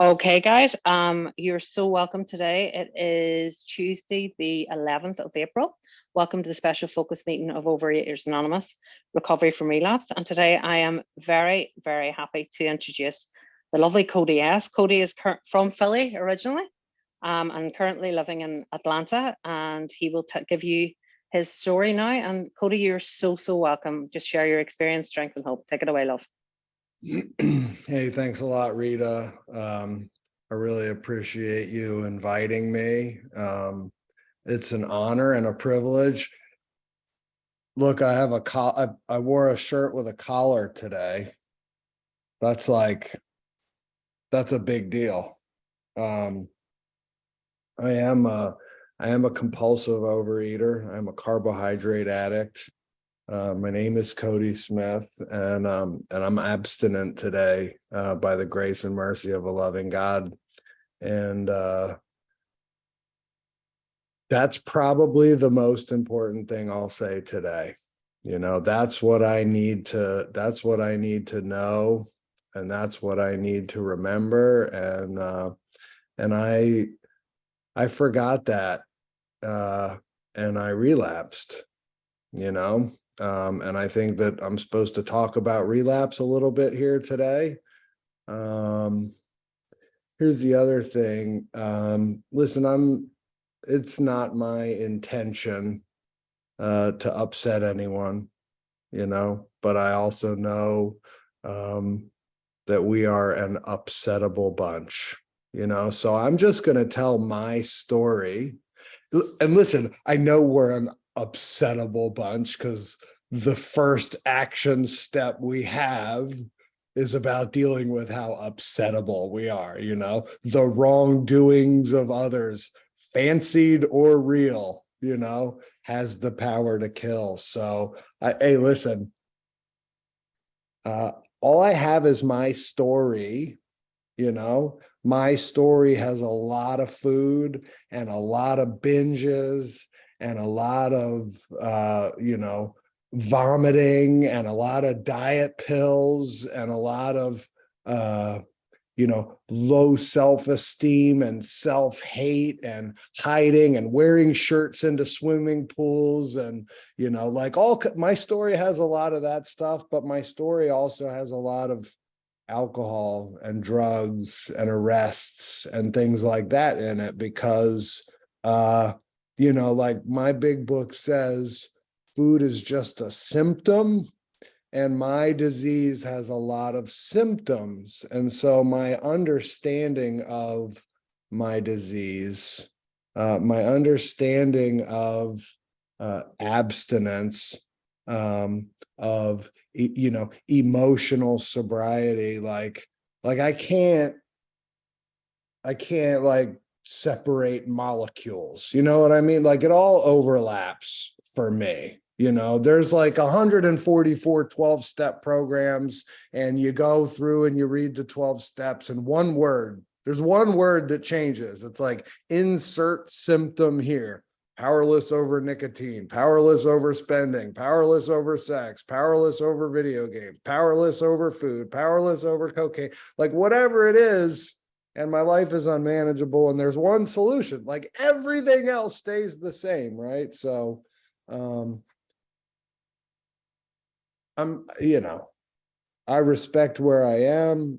Okay, guys, you're so welcome today. It is Tuesday, the 11th of April. Welcome to the special focus meeting of Overeaters Anonymous, Recovery from Relapse. And today I am very, very happy to introduce the lovely Cody S. Cody is from Philly originally, and currently living in Atlanta, and he will give you his story now. And Cody, you're so, so welcome. Just share your experience, strength, and hope. Take it away, love. Hey, thanks a lot, Rita. I really appreciate you inviting me. It's an honor and a privilege. Look, I have I wore a shirt with a collar today. That's a big deal. I am a compulsive overeater. I'm a carbohydrate addict. My name is Cody Smith, and I'm abstinent today by the grace and mercy of a loving God. And that's probably the most important thing I'll say today. That's what I need to know, and that's what I need to remember. And I forgot that, and I relapsed, and I think that I'm supposed to talk about relapse a little bit here today. Here's the other thing. Listen, it's not my intention to upset anyone, but I also know that we are an upsettable bunch, so I'm just going to tell my story. And listen, I know we're an upsettable bunch because the first action step we have is about dealing with how upsettable we are, the wrongdoings of others, fancied or real, has the power to kill. So, hey, listen, all I have is my story. My story has a lot of food and a lot of binges and a lot of, vomiting and a lot of diet pills and a lot of, low self-esteem and self-hate and hiding and wearing shirts into swimming pools. And, my story has a lot of that stuff, but my story also has a lot of alcohol and drugs and arrests and things like that in it because, like my big book says, food is just a symptom, and my disease has a lot of symptoms. And so my understanding of my disease, my understanding of abstinence, of emotional sobriety, like I can't like separate molecules, you know what I mean? Like it all overlaps for me. There's like 144 12-step programs, and you go through and you read the 12 steps, and there's one word that changes. It's like insert symptom here. Powerless over nicotine, powerless over spending, powerless over sex, powerless over video games, powerless over food, powerless over cocaine, like whatever it is. And my life is unmanageable, and there's one solution. Like everything else stays the same, right? So I respect where I am.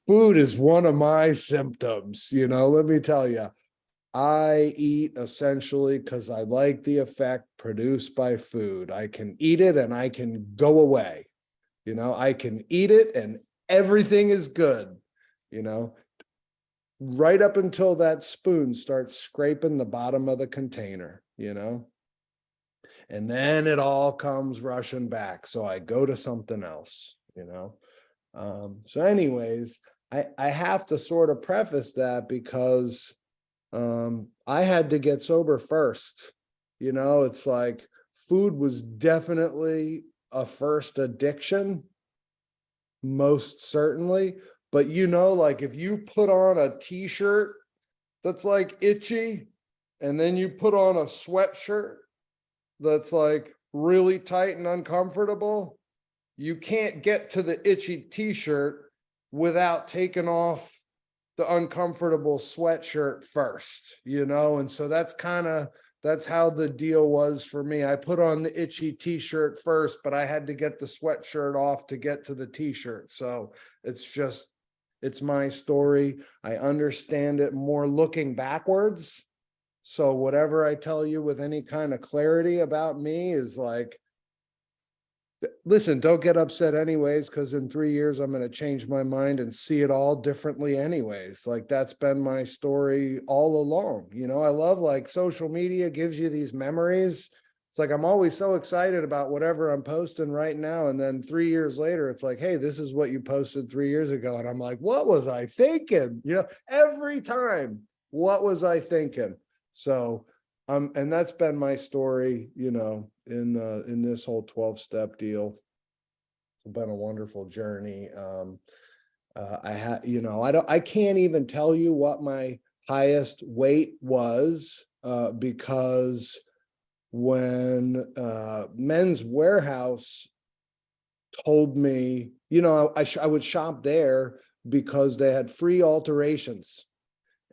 Food is one of my symptoms, let me tell you. I eat essentially because I like the effect produced by food. I can eat it and I can go away. I can eat it and everything is good, right up until that spoon starts scraping the bottom of the container, and then it all comes rushing back. So I go to something else, So anyways, I have to sort of preface that because I had to get sober first. It's like food was definitely a first addiction, most certainly. But like if you put on a t-shirt that's like itchy, and then you put on a sweatshirt that's like really tight and uncomfortable, you can't get to the itchy t-shirt without taking off the uncomfortable sweatshirt first, and so that's how the deal was for me. I put on the itchy t-shirt first, but I had to get the sweatshirt off to get to the t-shirt. So it's my story. I understand it more looking backwards. So whatever I tell you with any kind of clarity about me is like, listen, don't get upset anyways, because in 3 years, I'm going to change my mind and see it all differently anyways. Like, that's been my story all along. I love, like, social media gives you these memories. It's like, I'm always so excited about whatever I'm posting right now. And then 3 years later, it's like, hey, this is what you posted 3 years ago. And I'm like, what was I thinking? Every time, what was I thinking? So, and that's been my story, in this whole 12-step deal. It's been a wonderful journey. I can't even tell you what my highest weight was, because when Men's Warehouse told me, I would shop there because they had free alterations.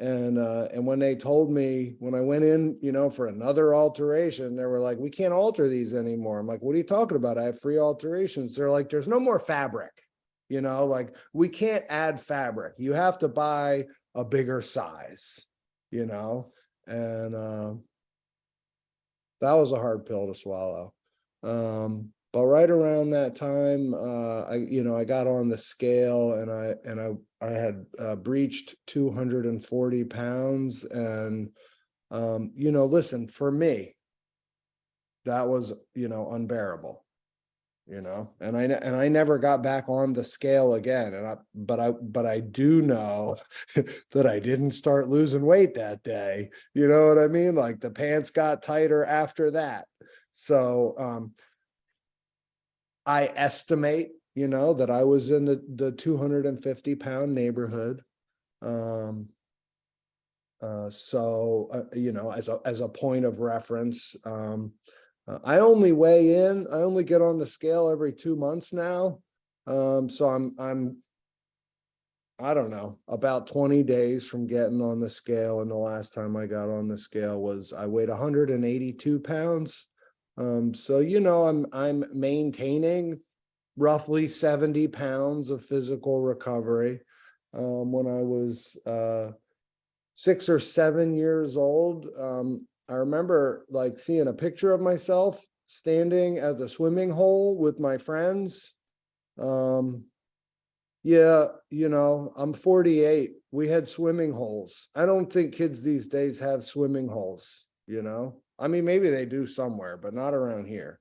And when they told me, when I went in, for another alteration, they were like, we can't alter these anymore. I'm like, what are you talking about? I have free alterations. They're like, there's no more fabric, like, we can't add fabric. You have to buy a bigger size, and that was a hard pill to swallow. But right around that time, I got on the scale, and I had breached 240 pounds. And, listen, for me, that was, unbearable, and I never got back on the scale again. But I do know that I didn't start losing weight that day. You know what I mean? Like, the pants got tighter after that. So, I estimate, that I was in the 250-pound neighborhood. As a point of reference, I only get on the scale every 2 months now. So I don't know, about 20 days from getting on the scale. And the last time I got on the scale I weighed 182 pounds. So, I'm maintaining roughly 70 pounds of physical recovery. When I was 6 or 7 years old, I remember, like, seeing a picture of myself standing at the swimming hole with my friends. Yeah, I'm 48. We had swimming holes. I don't think kids these days have swimming holes, I mean, maybe they do somewhere, but not around here.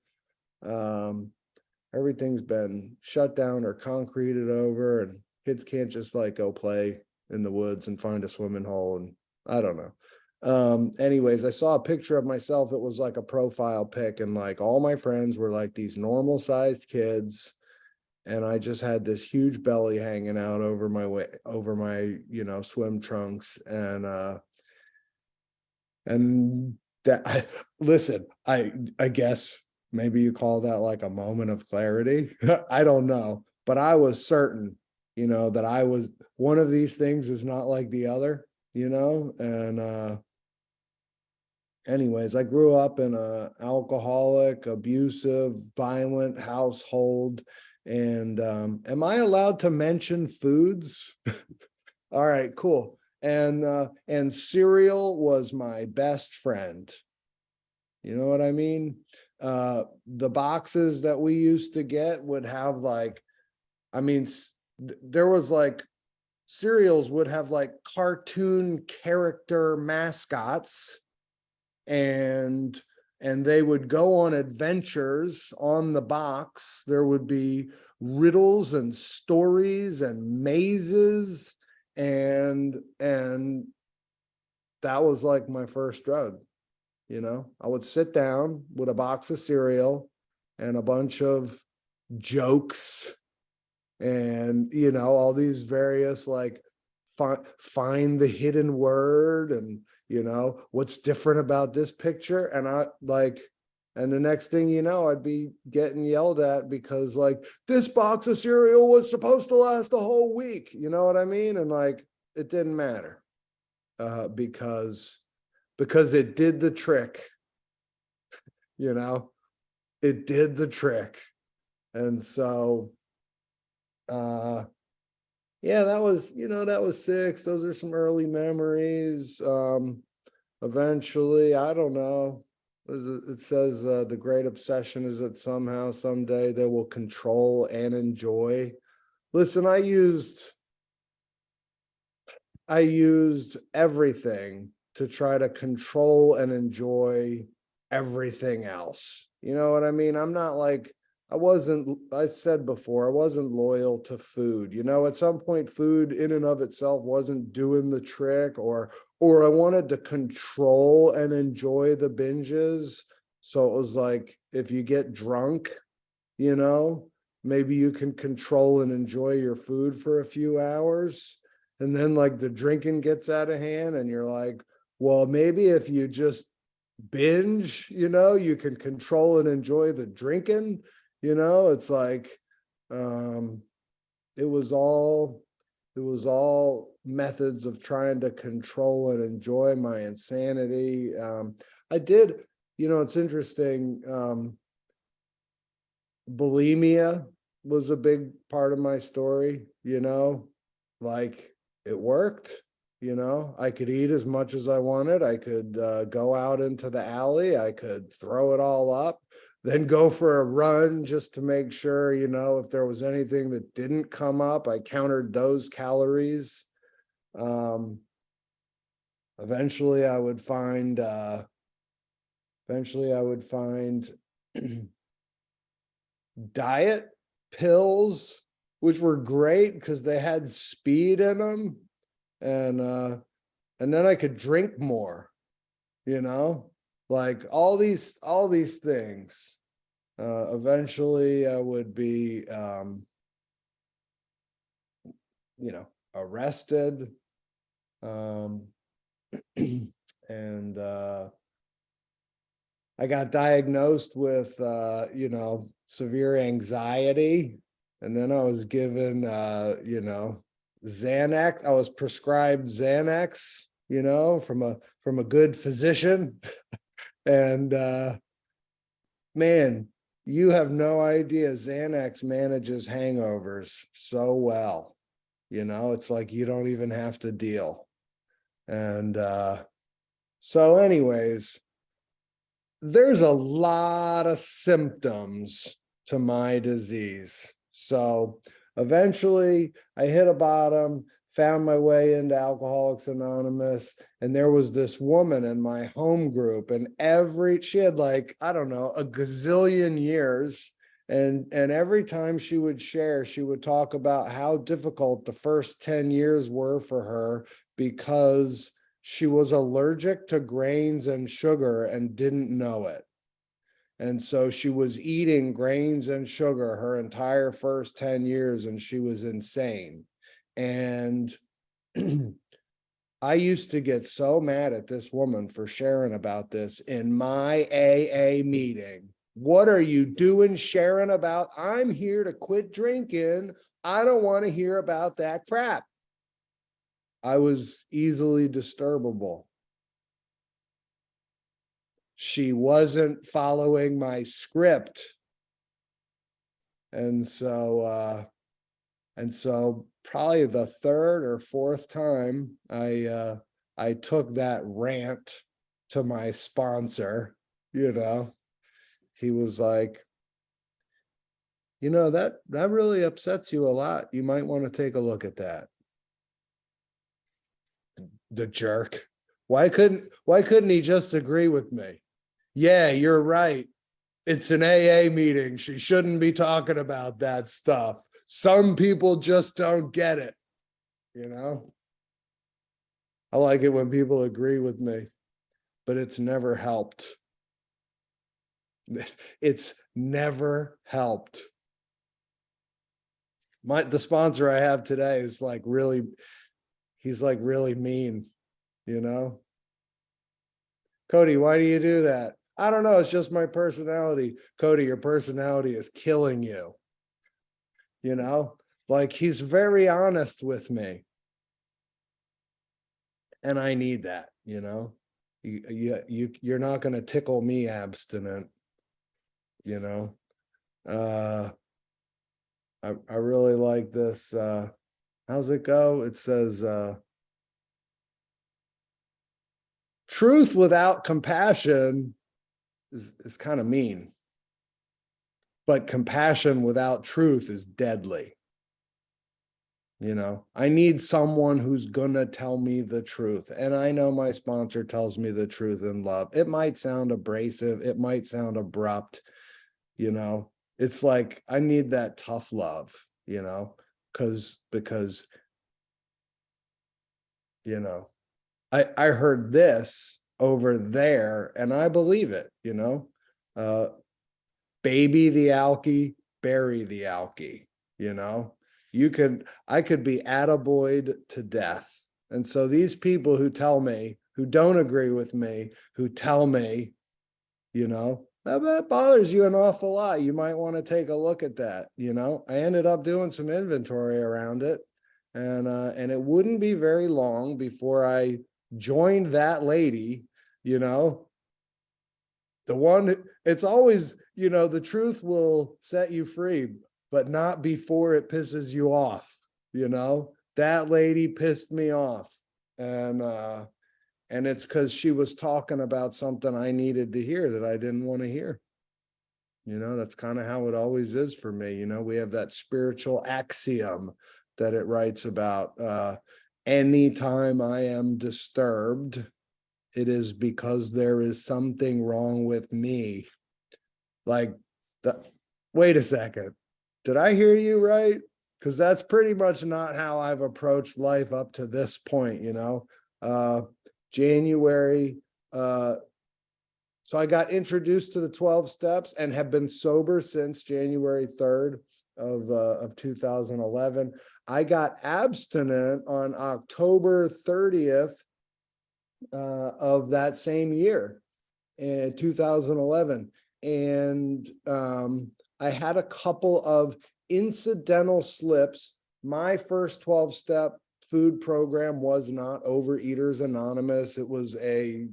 Everything's been shut down or concreted over, and kids can't just, like, go play in the woods and find a swimming hole. And I don't know. Anyways, I saw a picture of myself. It was like a profile pic, and, like, all my friends were like these normal sized kids. And I just had this huge belly hanging out over my swim trunks. And that, listen, I guess maybe you call that like a moment of clarity. I don't know, but I was certain, that I was one of these things is not like the other, and anyways, I grew up in a alcoholic, abusive, violent household. And am I allowed to mention foods? All right, cool. And cereal was my best friend. You know what I mean? The boxes that we used to get would have, like, I mean, there was, like, cereals would have, like, cartoon character mascots, and they would go on adventures on the box. There would be riddles and stories and mazes, and that was like my first drug. I would sit down with a box of cereal and a bunch of jokes, and all these various, like, find the hidden word, and what's different about this picture. And And the next thing you know, I'd be getting yelled at because like, this box of cereal was supposed to last a whole week. You know what I mean? And like, it didn't matter because it did the trick, you know, it did the trick. And so, yeah, that was, that was 6. Those are some early memories. Eventually, I don't know. It says the great obsession is that somehow, someday they will control and enjoy. Listen, I used everything to try to control and enjoy everything else. You know what I mean? I'm not like, I said before, I wasn't loyal to food. At some point, food in and of itself wasn't doing the trick, or I wanted to control and enjoy the binges. So it was like, if you get drunk, maybe you can control and enjoy your food for a few hours. And then like the drinking gets out of hand and you're like, well, maybe if you just binge, you can control and enjoy the drinking. It's like, it was all methods of trying to control and enjoy my insanity. I did, it's interesting. Bulimia was a big part of my story, like it worked. I could eat as much as I wanted. I could go out into the alley. I could throw it all up, then go for a run just to make sure, if there was anything that didn't come up, I counted those calories. Eventually I would find diet pills, which were great because they had speed in them. And then I could drink more, like all these things. Eventually I would be, arrested. And I got diagnosed with, severe anxiety. And then I was given, Xanax. I was prescribed Xanax, from a good physician. And man, you have no idea. Xanax manages hangovers so well. It's like you don't even have to deal. And so anyways, there's a lot of symptoms to my disease. So eventually I hit a bottom, found my way into Alcoholics Anonymous, and there was this woman in my home group, and she had like, I don't know, a gazillion years. And every time she would share, she would talk about how difficult the first 10 years were for her because she was allergic to grains and sugar and didn't know it. And so she was eating grains and sugar her entire first 10 years, and she was insane. And I used to get so mad at this woman for sharing about this in my AA meeting. What are you doing sharing about? I'm here to quit drinking. I don't want to hear about that crap. I was easily disturbable. She wasn't following my script. And so probably the third or fourth time I took that rant to my sponsor, he was like, that really upsets you a lot. You might want to take a look at that. The jerk. Why couldn't he just agree with me? Yeah, you're right. It's an AA meeting. She shouldn't be talking about that stuff. Some people just don't get it. I like it when people agree with me, but it's never helped. It's never helped. The sponsor I have today is like really, he's like really mean, Cody, why do you do that? I don't know. It's just my personality. Cody, your personality is killing you. You know, like he's very honest with me. And I need that, you know. You're not going to tickle me abstinent, you know. I really like this. How's it go? It says truth without compassion is kind of mean, but compassion without truth is deadly. You know, I need someone who's gonna tell me the truth. And I know my sponsor tells me the truth in love. It might sound abrasive, it might sound abrupt, you know. It's like I need that tough love, you know, because you know, I heard this over there and I believe it, you know. Baby the alky, bury the alky, you know. I could be attaboyed to death. And so these people who tell me, who don't agree with me, who tell me, you know, that bothers you an awful lot. You might want to take a look at that. You know, I ended up doing some inventory around it. And it wouldn't be very long before I joined that lady, you know, the one. It's always, you know, the truth will set you free, but not before it pisses you off. You know, that lady pissed me off. And it's because she was talking about something I needed to hear that I didn't want to hear. You know, that's kind of how it always is for me. You know, we have that spiritual axiom that it writes about. Anytime I am disturbed, it is because there is something wrong with me. Like, wait a second. Did I hear you right? Because that's pretty much not how I've approached life up to this point, you know. January, so I got introduced to the 12 steps and have been sober since January 3rd of 2011. I got abstinent on October 30th of that same year in 2011. And I had a couple of incidental slips. My first 12-step food program was not Overeaters Anonymous. It was a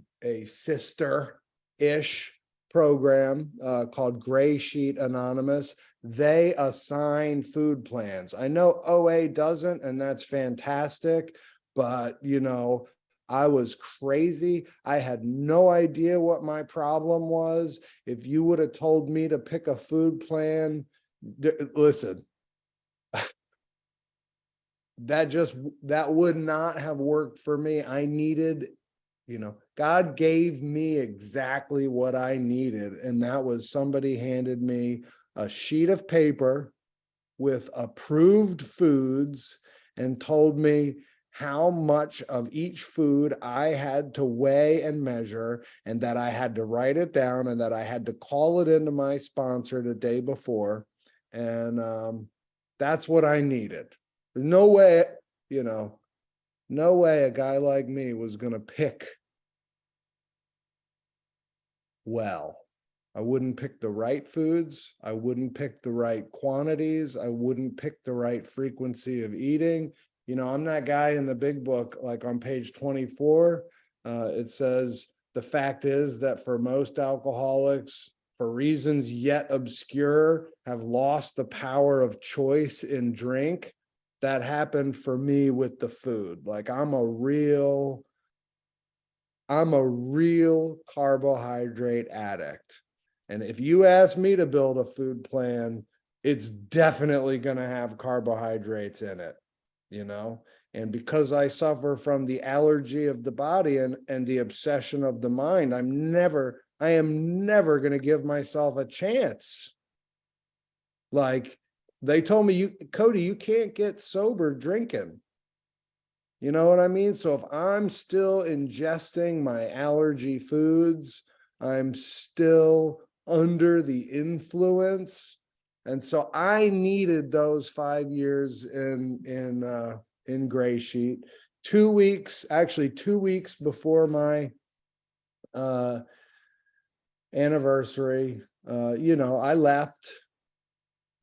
sister-ish program called Gray Sheet Anonymous. They assign food plans. I know OA doesn't, and that's fantastic, but you know, I was crazy. I had no idea what my problem was. If you would have told me to pick a food plan, listen, that would not have worked for me. I needed, you know, God gave me exactly what I needed. And that was somebody handed me a sheet of paper with approved foods and told me how much of each food I had to weigh and measure, and that I had to write it down, and that I had to call it into my sponsor the day before. And that's what I needed. There's no way, you know, no way a guy like me was going to pick well. I wouldn't pick the right foods. I wouldn't pick the right quantities. I wouldn't pick the right frequency of eating. You know, I'm that guy in the big book, like on page 24, it says, the fact is that for most alcoholics, for reasons yet obscure, have lost the power of choice in drink. That happened for me with the food. Like I'm a real carbohydrate addict. And if you ask me to build a food plan, it's definitely going to have carbohydrates in it, you know? And because I suffer from the allergy of the body and the obsession of the mind, I am never going to give myself a chance. Like they told me, Cody, you can't get sober drinking. You know what I mean? So if I'm still ingesting my allergy foods, I'm still under the influence. And so I needed those 5 years in Gray Sheet. 2 weeks before my anniversary, I left,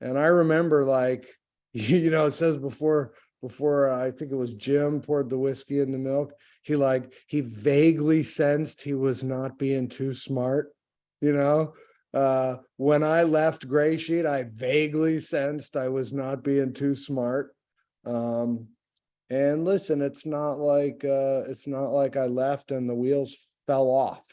and I remember, like, it says before I think it was Jim poured the whiskey in the milk, he vaguely sensed he was not being too smart, when I left Gray Sheet, I vaguely sensed I was not being too smart. And listen, it's not like I left and the wheels fell off.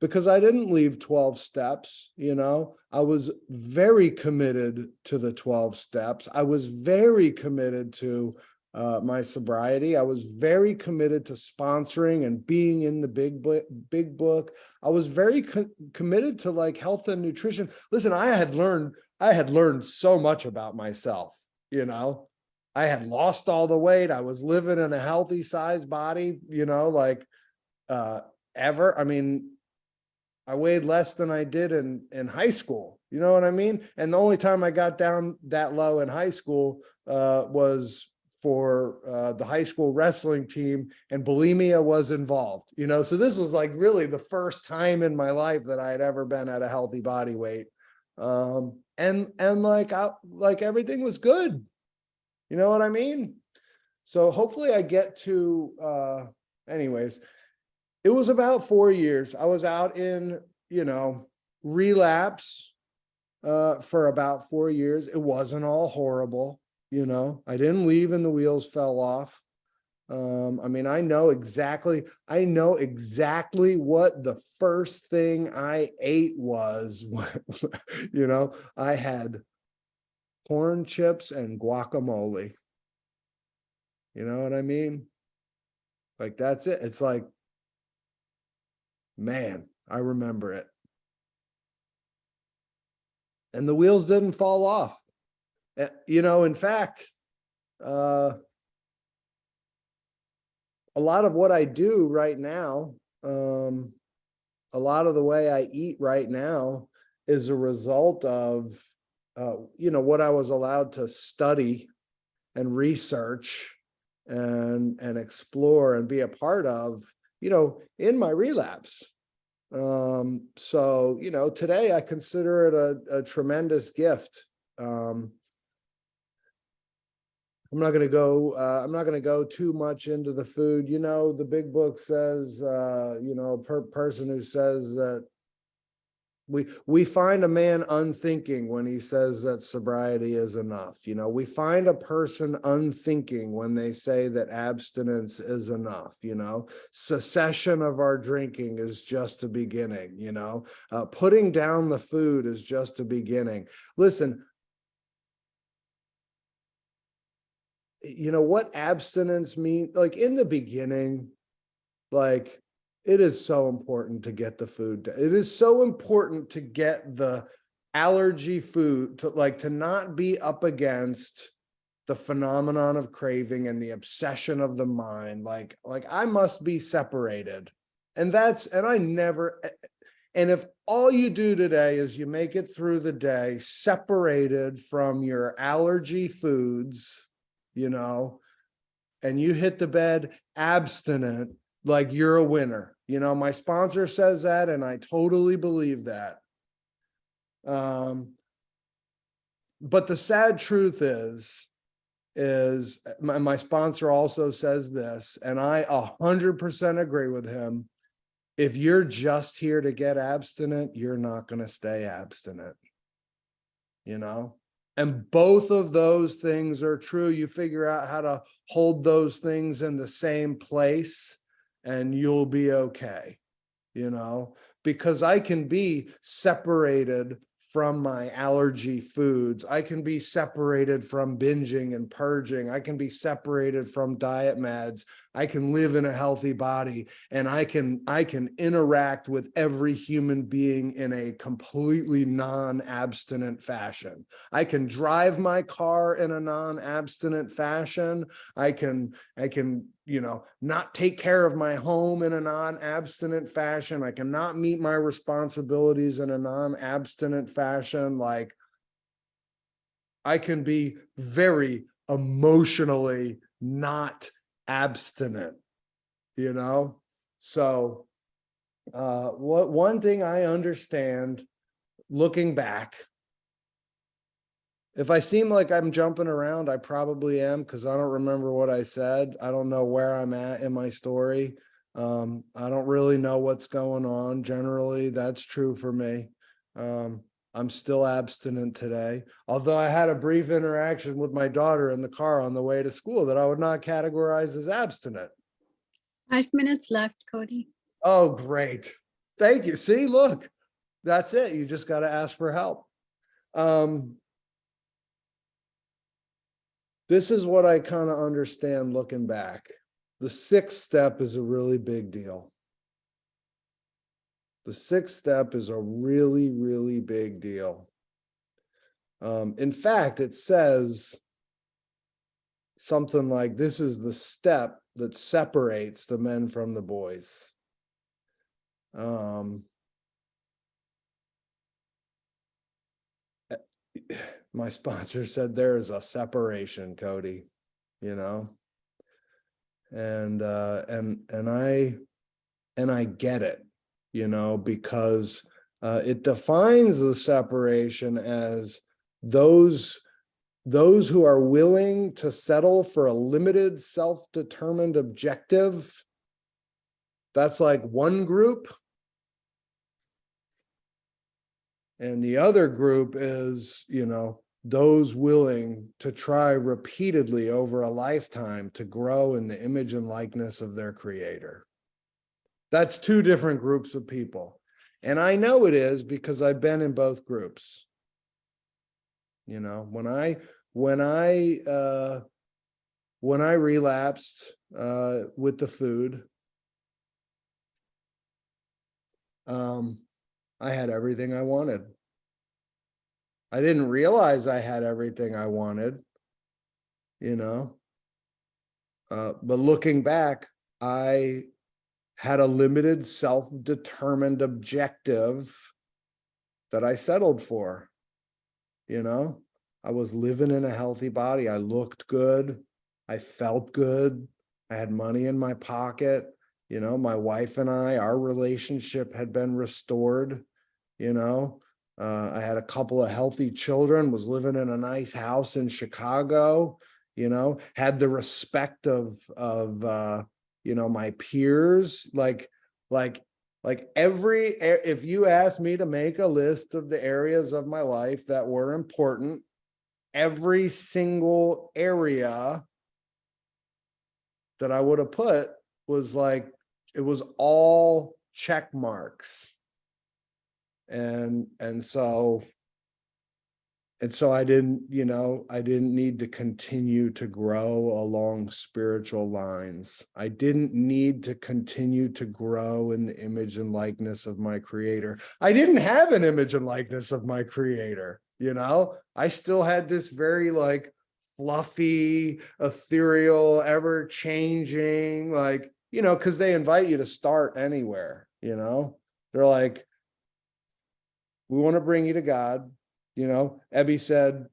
Because I didn't leave 12 steps, I was very committed to the 12 steps. I was very committed to my sobriety. I was very committed to sponsoring and being in the big book. I was very committed to like health and nutrition. Listen, I had learned so much about myself. I had lost all the weight. I was living in a healthy size body, ever. I mean, I weighed less than I did in high school. You know what I mean? And the only time I got down that low in high school was for the high school wrestling team, and bulimia was involved. So this was like really the first time in my life that I had ever been at a healthy body weight. And like everything was good. You know what I mean? So hopefully I get to anyways. It was about 4 years. I was out in, relapse for about 4 years. It wasn't all horrible. I didn't leave and the wheels fell off. I mean, I know exactly what the first thing I ate was. I had corn chips and guacamole. You know what I mean? Like, that's it. It's like, man, I remember it. And the wheels didn't fall off. In fact, a lot of what I do right now, a lot of the way I eat right now is a result of, what I was allowed to study and research and explore and be a part of, in my relapse. So, today I consider it a tremendous gift. I'm not going to go too much into the food. The big book says, person who says that we find a man unthinking when he says that sobriety is enough. We find a person unthinking when they say that abstinence is enough. Cessation of our drinking is just a beginning. Putting down the food is just a beginning. Listen, what abstinence means, like in the beginning, like, it is so important to get the food. It is so important to get the allergy food, to not be up against the phenomenon of craving and the obsession of the mind. Like I must be separated. And if all you do today is you make it through the day separated from your allergy foods, and you hit the bed abstinent, like, you're a winner. My sponsor says that, and I totally believe that. But the sad truth is my sponsor also says this, and I 100% agree with him. If you're just here to get abstinent, you're not going to stay abstinent. And both of those things are true. You figure out how to hold those things in the same place, and you'll be okay, because I can be separated from my allergy foods. I can be separated from binging and purging. I can be separated from diet meds. I can live in a healthy body, and I can interact with every human being in a completely non-abstinent fashion. I can drive my car in a non-abstinent fashion. I can not take care of my home in a non-abstinent fashion. I cannot meet my responsibilities in a non-abstinent fashion. Like, I can be very emotionally not abstinent, so One thing I understand looking back, if I seem like I'm jumping around, I probably am, because I don't remember what I said. I don't know where I'm at in my story. I don't really know what's going on. Generally, that's true for me. I'm still abstinent today, although I had a brief interaction with my daughter in the car on the way to school that I would not categorize as abstinent. 5 minutes left, Cody. Oh, great. Thank you. See, look, that's it. You just got to ask for help. This is what I kind of understand looking back. The sixth step is a really big deal. The sixth step is a really, really big deal. In fact, it says something like, this is the step that separates the men from the boys. My sponsor said there is a separation, Cody, you know, and I get it, you know, because it defines the separation as those who are willing to settle for a limited, self-determined objective. That's like one group. And the other group is, you know, those willing to try repeatedly over a lifetime to grow in the image and likeness of their creator. That's two different groups of people. And I know it is because I've been in both groups. You know, when I relapsed with the food, I had everything I wanted. I didn't realize I had everything I wanted, you know. But looking back, I had a limited, self-determined objective that I settled for. You know, I was living in a healthy body. I looked good. I felt good. I had money in my pocket. You know, my wife and I, our relationship had been restored. You know, I had a couple of healthy children, was living in a nice house in Chicago, you know, had the respect of you know, my peers, like if you asked me to make a list of the areas of my life that were important, every single area that I would have put was like, it was all check marks. And so I didn't, you know, I didn't need to continue to grow along spiritual lines. I didn't need to continue to grow in the image and likeness of my creator. I didn't have an image and likeness of my creator, you know. I still had this very like fluffy, ethereal, ever changing, like, you know, because they invite you to start anywhere, you know. They're like, we want to bring you to God. You know, Ebby said,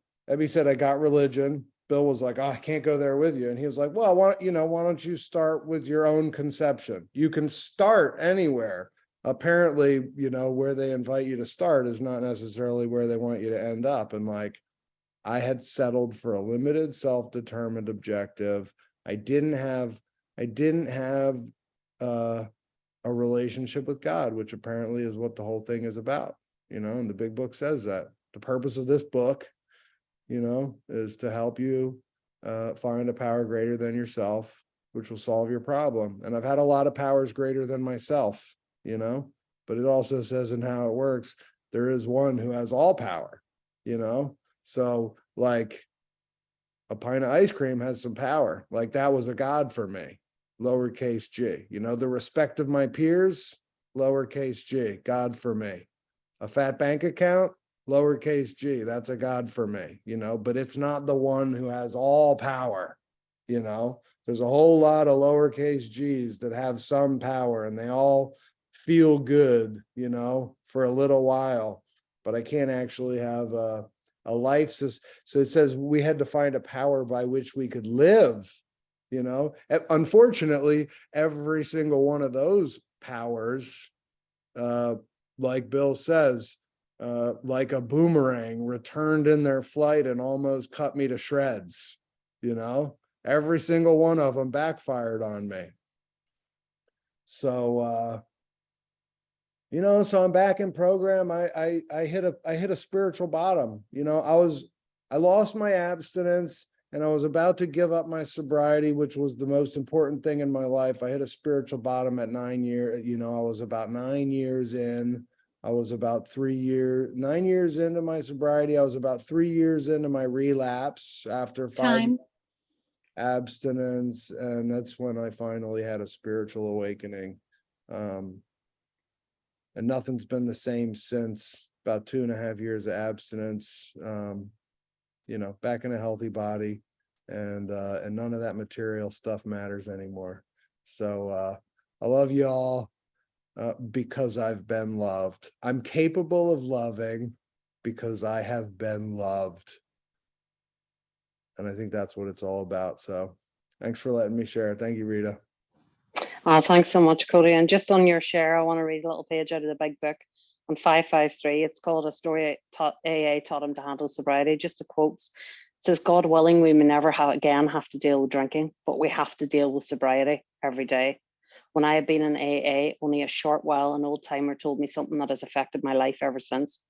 I got religion. Bill was like, oh, I can't go there with you. And he was like, well, why don't you start with your own conception? You can start anywhere. Apparently, you know, where they invite you to start is not necessarily where they want you to end up. And like, I had settled for a limited, self-determined objective. I didn't have a relationship with God, which apparently is what the whole thing is about. You know, and the big book says that the purpose of this book, you know, is to help you find a power greater than yourself, which will solve your problem. And I've had a lot of powers greater than myself, you know, but it also says in how it works, there is one who has all power, you know. So like a pint of ice cream has some power. Like that was a God for me, lowercase g, you know, the respect of my peers, lowercase g, God for me. A fat bank account, lowercase g, that's a God for me, you know, but it's not the one who has all power, you know. There's a whole lot of lowercase g's that have some power and they all feel good, you know, for a little while, but I can't actually have a life. So it says we had to find a power by which we could live, you know. Unfortunately, every single one of those powers like Bill says, like a boomerang, returned in their flight and almost cut me to shreds. You know, every single one of them backfired on me. So, you know, so I'm back in program. I hit a spiritual bottom. You know, I lost my abstinence and I was about to give up my sobriety, which was the most important thing in my life. I hit a spiritual bottom at 9 years. You know, I was about 9 years in. I was about 9 years into my sobriety. I was about 3 years into my relapse after 5 Time. abstinence. And that's when I finally had a spiritual awakening. And nothing's been the same since. About 2.5 years of abstinence, you know, back in a healthy body, and none of that material stuff matters anymore. So I love you all because I've been loved. I'm capable of loving because I have been loved. And I think that's what it's all about. So thanks for letting me share. Thank you, Rita. Thanks so much, Cody. And just on your share, I want to read a little page out of the big book on 553. It's called A Story AA Taught Him to Handle Sobriety. Just the quotes. It says, God willing, we may never again have to deal with drinking, but we have to deal with sobriety every day. When I had been in AA only a short while, an old timer told me something that has affected my life ever since.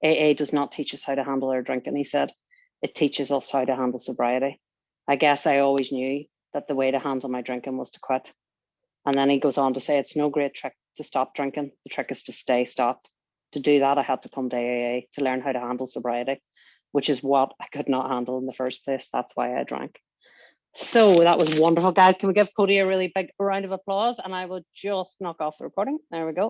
AA does not teach us how to handle our drinking, he said. It teaches us how to handle sobriety. I guess I always knew that the way to handle my drinking was to quit. And then he goes on to say, it's no great trick to stop drinking. The trick is to stay stopped. To do that, I had to come to AA to learn how to handle sobriety, which is what I could not handle in the first place. That's why I drank. So that was wonderful, guys. Can we give Cody a really big round of applause? And I will just knock off the recording. There we go.